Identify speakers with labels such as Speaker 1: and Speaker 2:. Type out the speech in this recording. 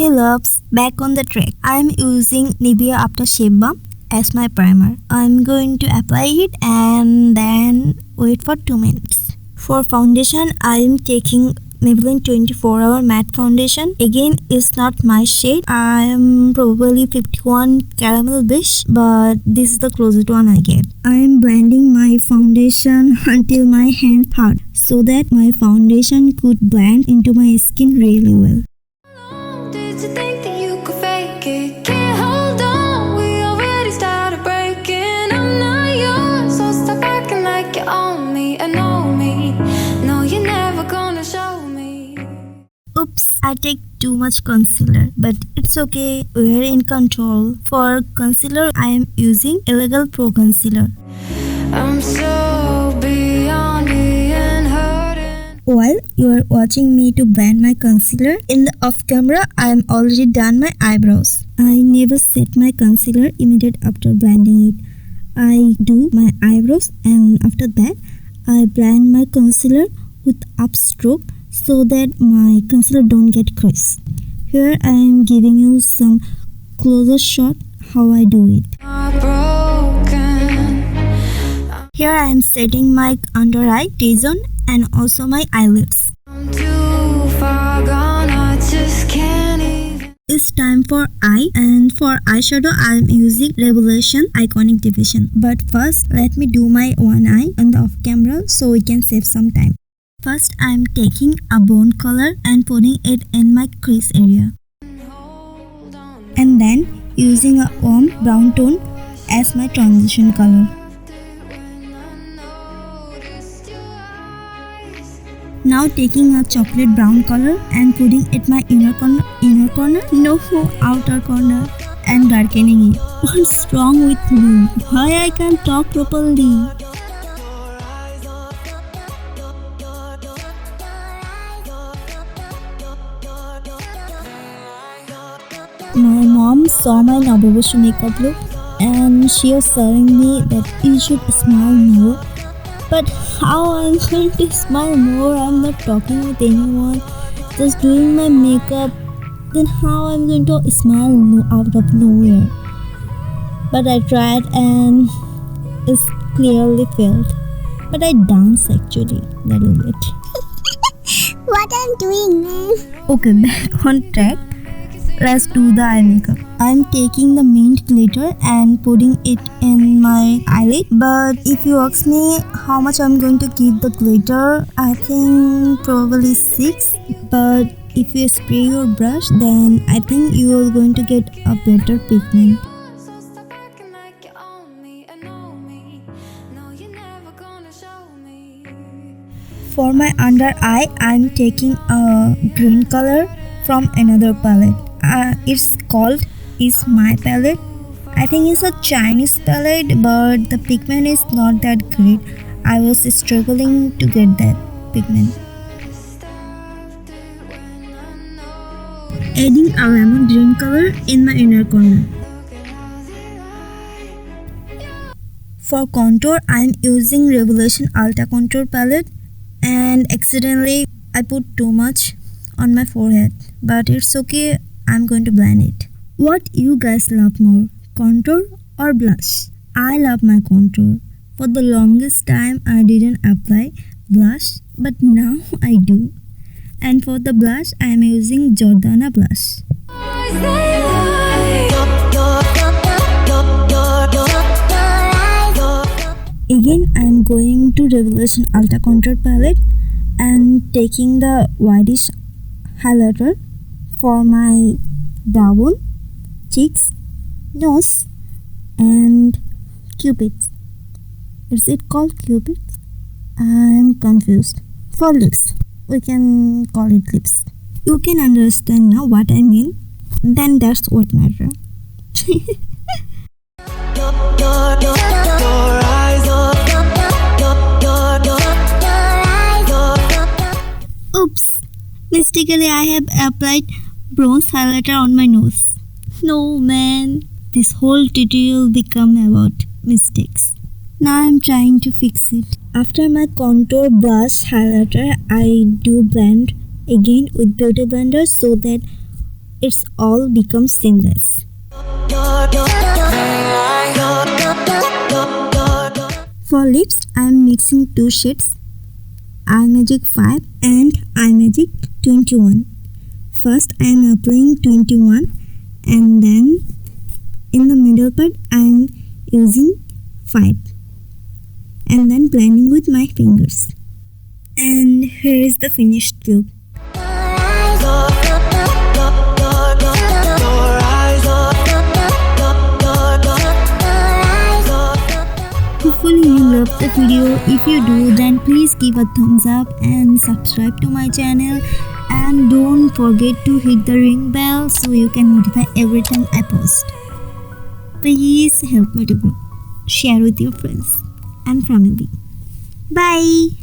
Speaker 1: Hey loves, back on the track. I am using Nivea Aftershave Balm as my primer. I'm going to apply it and then wait for 2 minutes. For foundation, I am taking Maybelline 24-hour matte foundation. Again, it's not my shade. I am probably 51 caramel beige, but this is the closest one I get. I am blending my foundation until my hand hard so that my foundation could blend into my skin really well.
Speaker 2: To think that you could fake it, can't hold on. We already started breaking. I'm not yours, so stop acting like you own me. I know me, no, you're never gonna show me.
Speaker 1: Oops, I take too much concealer, but it's okay, we're in control. For concealer, I am using Illegal Pro Concealer.
Speaker 2: I'm so beyond being hurting.
Speaker 1: While you are watching me to blend my concealer, in the off camera, I am already done my eyebrows. I never set my concealer immediate after blending it. I do my eyebrows and after that, I blend my concealer with upstroke so that my concealer don't get creased. Here I am giving you some closer shot how I do it. Here I am setting my under eye, T-zone and also my eyelids.
Speaker 2: I'm too far gone, I just can't even.
Speaker 1: It's time for eye, and for eyeshadow I am using Revelation Iconic Division. But first let me do my one eye on the off camera so we can save some time. First I am taking a bone color and putting it in my crease area. And then using a warm brown tone as my transition color. Now taking a chocolate brown color and putting it my inner corner, no, outer corner, and darkening it. What's wrong with me? Why I can't talk properly? My mom saw my Naboboshu makeup look and she was telling me that you should smile more. But how I'm going to smile more? I'm not talking with anyone, just doing my makeup. Then how I'm going to smile out of nowhere? But I tried and it's clearly failed. But I dance actually, little bit.
Speaker 3: What I'm doing, man?
Speaker 1: Okay, back on track. Let's do the eye makeup. I'm taking the mint glitter and putting it in my eyelid. But if you ask me how much I'm going to give the glitter, I think probably 6. But if you spray your brush, then I think you are going to get a better pigment.
Speaker 2: So stop acting like you own me. I know me, no, you're never gonna show me.
Speaker 1: For my under eye, I'm taking a green color from another palette. It's called Is My Palette. I think it's a Chinese palette, but the pigment is not that great. I was struggling to get that pigment. Adding a lemon green color in my inner corner. For contour, I am using Revelation Ulta Contour Palette and accidentally I put too much on my forehead. But it's okay, I'm going to blend it. What you guys love more, contour or blush? I love my contour. For the longest time I didn't apply blush, but now I do. And for the blush I am using Jordana blush. Again I am going to Revelation Ulta Contour Palette and taking the whitish highlighter for my brow bone, cheeks, nose and cupids. Is it called cupids? I'm confused. For lips, we can call it lips. You can understand now what I mean. Then that's what matters. Oops! Mistakenly I have applied bronze highlighter on my nose. No man, this whole tutorial become about mistakes. Now I'm trying to fix it. After my contour blush highlighter, I do blend again with beauty blender so that it's all becomes seamless. For lips, I am mixing two shades, Imagic 5 and Imagic 21. First, I am applying 21 and then in the middle part, I am using 5 and then blending with my fingers. And here is the finished look. Hopefully you loved the video. If you do, then please give a thumbs up and subscribe to my channel, and don't forget to hit the ring bell so you can notify every time I post. Please help me to grow. Share with your friends and family. Bye.